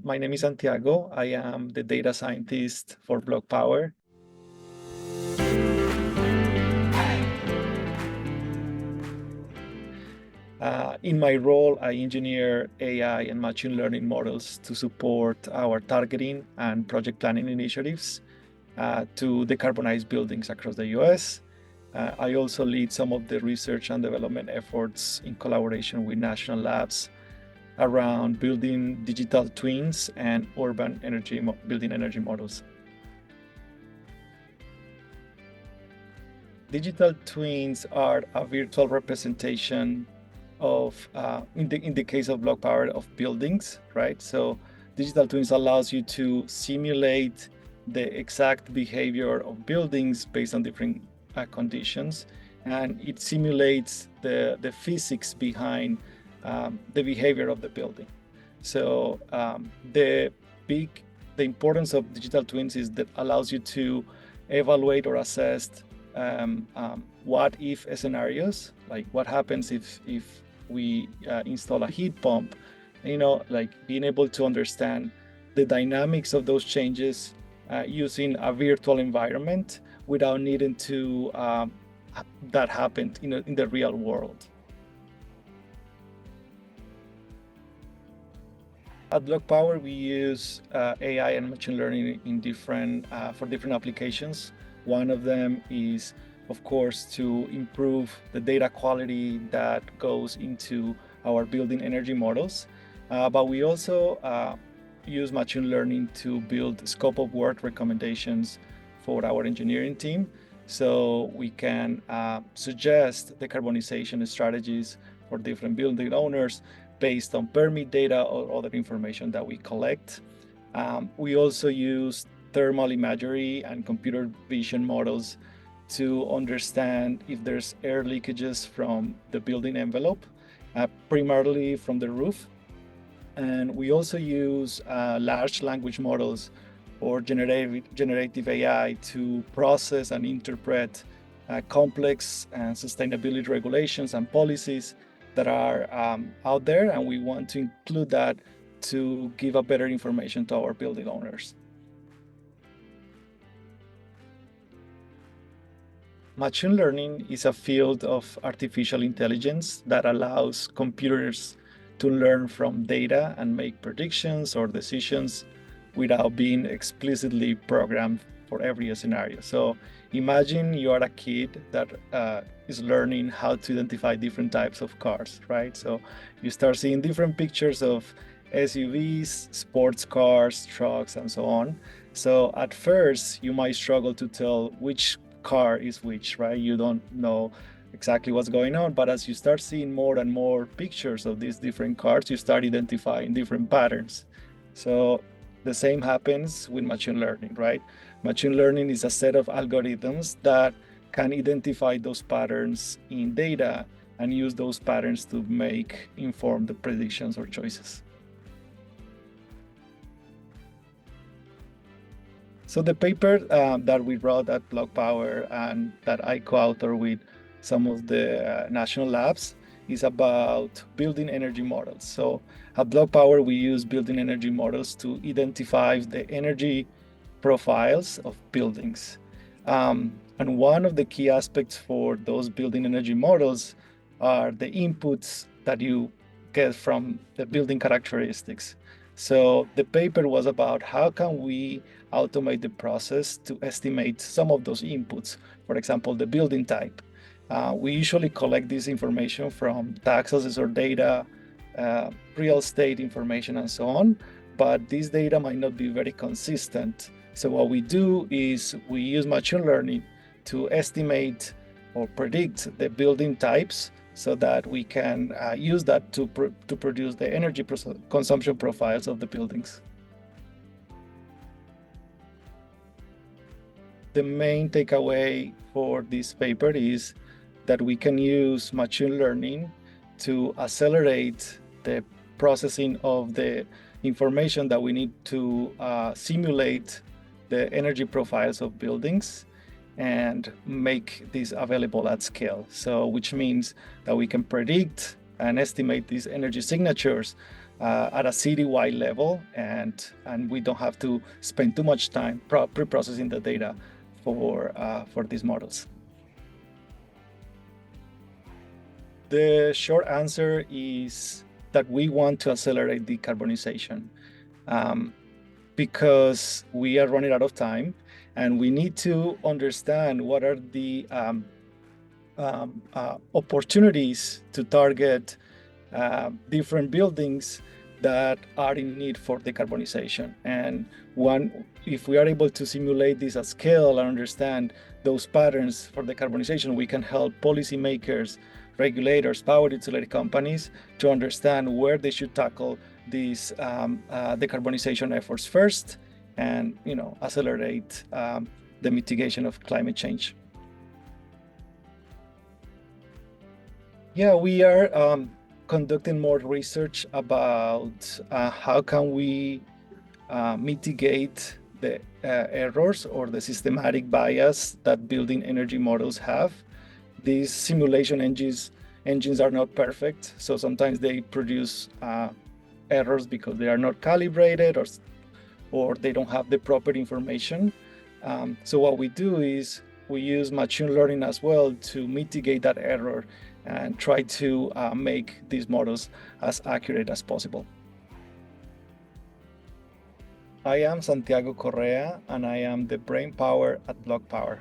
My name is Santiago. I am the data scientist for BlocPower. In my role, I engineer AI and machine learning models to support our targeting and project planning initiatives to decarbonize buildings across the US. I also lead some of the research and development efforts in collaboration with national labs around building digital twins and urban building energy models. Digital twins are a virtual representation of, in the case of BlocPower, of buildings, right? So digital twins allows you to simulate the exact behavior of buildings based on different conditions, and it simulates the physics behind the behavior of the building. So the importance of digital twins is that allows you to evaluate or assess what if scenarios, like what happens if we install a heat pump, like being able to understand the dynamics of those changes using a virtual environment without needing to that happen in the real world. At BlocPower, we use AI and machine learning for different applications. One of them is, of course, to improve the data quality that goes into our building energy models. But we also use machine learning to build scope of work recommendations for our engineering team. So we can suggest decarbonization strategies for different building owners based on permit data or other information that we collect. We also use thermal imagery and computer vision models to understand if there's air leakages from the building envelope, primarily from the roof. And we also use large language models or generative AI to process and interpret complex sustainability regulations and policies that are out there, and we want to include that to give a better information to our building owners. Machine learning is a field of artificial intelligence that allows computers to learn from data and make predictions or decisions without being explicitly programmed for every scenario. So imagine you are a kid that is learning how to identify different types of cars, right? So you start seeing different pictures of SUVs, sports cars, trucks, and so on. So at first, you might struggle to tell which car is which, right? You don't know exactly what's going on, but as you start seeing more and more pictures of these different cars, you start identifying different patterns. So the same happens with machine learning, right? Machine learning is a set of algorithms that can identify those patterns in data and use those patterns to make informed predictions or choices. So the paper that we wrote at BlocPower and that I co-author with some of the national labs is about building energy models. So at BlocPower, we use building energy models to identify the energy profiles of buildings. And one of the key aspects for those building energy models are the inputs that you get from the building characteristics. So the paper was about how can we automate the process to estimate some of those inputs, for example, the building type. We usually collect this information from tax assessor data, real estate information, and so on, but this data might not be very consistent. So what we do is we use machine learning to estimate or predict the building types so that we can use that to produce the energy consumption profiles of the buildings. The main takeaway for this paper is that we can use machine learning to accelerate the processing of the information that we need to simulate the energy profiles of buildings and make this available at scale. So which means that we can predict and estimate these energy signatures at a city-wide level, and we don't have to spend too much time pre-processing the data for these models. The short answer is that we want to accelerate decarbonization because we are running out of time, and we need to understand what are the opportunities to target different buildings that are in need for decarbonization. And if we are able to simulate this at scale and understand those patterns for decarbonization, we can help policymakers, regulators, power utility companies to understand where they should tackle these decarbonization efforts first, and accelerate the mitigation of climate change. Yeah, we are conducting more research about how can we mitigate the errors or the systematic bias that building energy models have. These simulation engines are not perfect, so sometimes they produce errors because they are not calibrated, or they don't have the proper information. So what we do is we use machine learning as well to mitigate that error and try to make these models as accurate as possible. I am Santiago Correa, and I am the BrainPower at BlocPower.